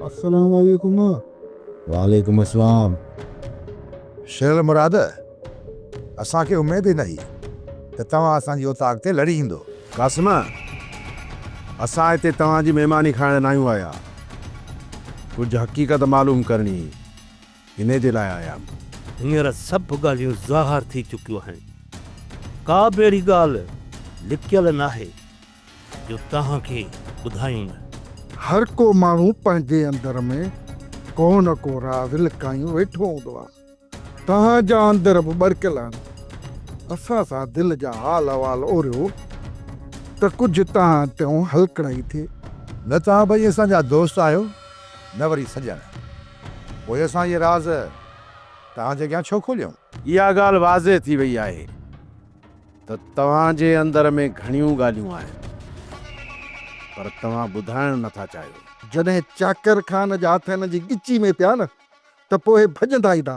अस्सलाम वालेकुम। वालेकुम अस्सलाम। शेर मुराद, असांखे उमेद ही नहीं त तव्हां असांजी ओताक ते लड़ी ईंदो। कासिम, असां हिते तव्हांजी महिमानी खाइण न आहियूं आया, कुझु हक़ीक़त मालूम करणी, इन जे लाइ आया। हींअर सभु ॻाल्हियूं ज़ाहिर थी चुकियूं आहिनि। का बि अहिड़ी ॻाल्हि लिकियल नाहे जो तव्हांखे ॿुधायूं न। हर को माण्हू पंहिंजे अंदर में को न को राज़ लिकायूं वेठो हूंदो आहे। तव्हांजा अंदर बि ॿरकियल आहिनि। असां सां दिलि जा हाल अहवाल ओरियो त कुझु तव्हां ते हल कढ़ाई थिए। न तव्हां भई असांजा दोस्त आहियो, न वरी सॼण। पोइ असां इहे राज़ तव्हांजे अॻियां छो खोलियूं? इहा ॻाल्हि वाज़े थी वई आहे त तव्हांजे अंदर में घणियूं ॻाल्हियूं आहिनि, पर तव्हां ॿुधाइण नथा चाहियो। जॾहिं चाकर खान जा हथ हिन जी गिची में पिया न त पोइ भॼंदा ईंदा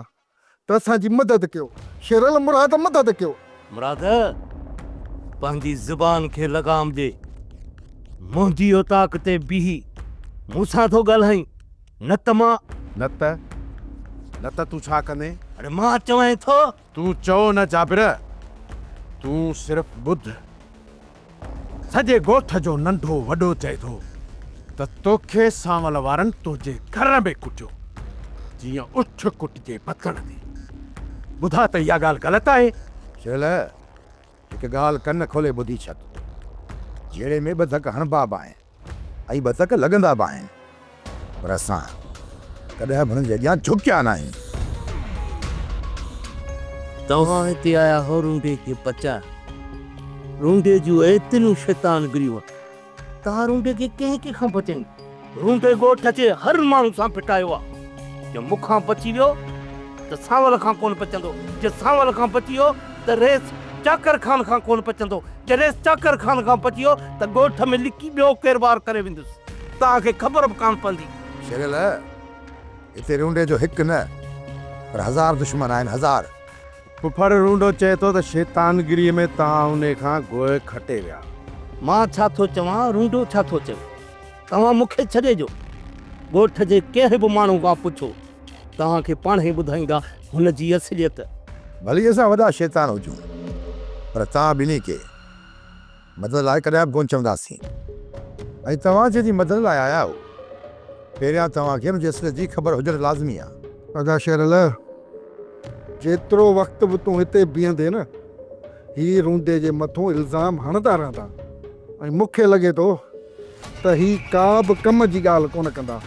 त असांजी मदद कयो। शेरल मुराद मदद कयो। मुराद, पंहिंजी ज़ुबान खे लगाम ॾे। मुंहिंजी ओताक ते बीही मूंसां थो ॻाल्हाई, न त मां न त तूं छा कंदे? अरे मां चवां थो। तूं चओ न जाबिर, तूं सिर्फ़ ॿुध। सॼे ॻोठ जो नंढो वॾो चए थो त तोखे सांवल वारनि तुंहिंजे घर में कुटियो, जीअं उठ कुटिजे पतण ते। ॿुधा त इहा ॻाल्हि ग़लति आहे? शेल, हिकु ॻाल्हि कन खोले ॿुधी छॾ। जहिड़े में ॿ धक हणबा बि आहिनि ऐं ॿ धक लॻंदा बि आहिनि, पर असां कॾहिं बि हुननि जे अॻियां झुकिया न आहियूं। तव्हां हिते आया हो रूंडे खे पचा। रूंडे जूं एतिरियूं शैतानगिरियूं। तव्हां रूंडे खे कंहिं खां बचाई? रूंडे ॻोठ जे हर माण्हू सां फिटायो आहे। जे मूंखां बची वियो त सांवल खां कोन बचंदो, जे सांवल खां बची वियो त रेस चाकर खान खां कोन बचंदो, जे रेस चाकर खान खां बची वियो त ॻोठ में लिकी ॿियो केरबार करे वेंदुसि। तव्हांखे ख़बर बि कान पवंदी। शेरल, हिते रूंडे जो हिकु न पर 1000 दुश्मन आहिनि, 1000। फुफड़ रूंडो चए थो त शैतानगिरीअ में तव्हां उन खां गोए खटे विया। मां छा थो चवां, रूंडो छा थो चवे? तव्हां मूंखे छॾे ॾियो। ॻोठ जे कंहिं बि माण्हू खां पुछो, तव्हांखे पाण ई ॿुधाईंदा हुन जी असलियत। भली असां वॾा शैतान हुजूं, पर तव्हां ॿिन्ही खे मदद लाइ कॾहिं बि कोन चवंदासीं। ऐं तव्हां जंहिंजी मदद लाइ आया आहियो, पहिरियां तव्हांखे हुनजी असलियत जी ख़बर हुजणु लाज़मी आहे। अदा शेरल, जेतिरो वक़्तु बि तूं हिते बीहंदे न, ही रूंदे जे मथां इल्ज़ाम हणंदा रहंदा। ऐं मूंखे लॻे थो त ही का बि कम जी ॻाल्हि कोन कंदा।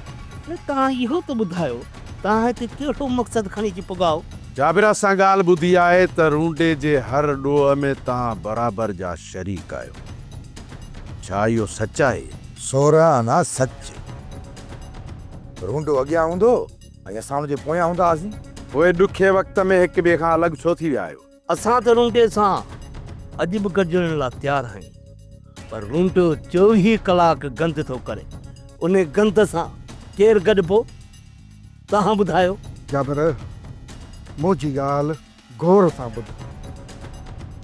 तव्हां इहो त ॿुधायो, तव्हां हिते कहिड़ो मक़सदु खणी अची पुगाओ? जाबिरा सां ॻाल्हि ॿुधी आहे त रूंडे जे हर ॾोह में तव्हां बराबर जा शरीक आहियो। छा इहो सच आहे? 16 आना सच। रूंडो अॻियां हूंदो ऐं असां हुनजे पोयां हूंदा हुआसीं। पोइ ॾुखे वक़्त में हिक ॿिए खां अलॻि छो थी विया आहियो? असां त रूंडे सां अॼु बि गॾिजण लाइ तयारु आहियूं, पर रूंडो 24 कलाक गंद थो करे। उन गंद सां केरु गॾिबो? तव्हां ॿुधायो। जाबिर, मुंहिंजी ॻाल्हि गौर सां ॿुध।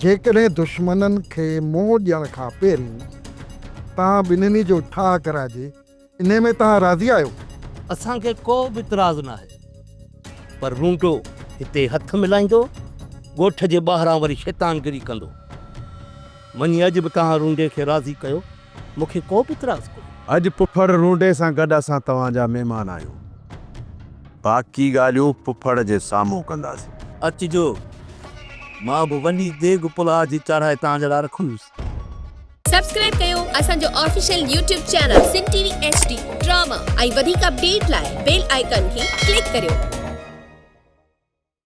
जेकॾहिं दुश्मननि खे मोह ॾियण खां पहिरीं तव्हां ॿिन्हिनि जो ठाह कराइजे, इन में तव्हां राज़ी आहियो? असांखे को बि इतराज़ न आहे, पर रूंडो हिते हथ मिलाईंदो, ॻोठ जे ॿाहिरां वरी शैतानगिरी कंदो। मञी अॼु बि तव्हां रूंडे खे राज़ी कयो, मूंखे को बि इतराज़ कोन्हे। अॼु फुफड़ रूंडे सां गॾु असां तव्हांजा महिमान आहियूं। बाक़ी ॻाल्हियूं फुफड़ जे साम्हूं कंदासीं। अचिजो, मां बि वॾी देग पुलाउ जी चाढ़ाए तव्हांजे लाइ रखंदुसि। सब्सक्राइब कयो असांजो official YouTube channel Sindh TV HD drama ऐं वधीक अपडेट लाइ बेल आइकन खे क्लिक करियो।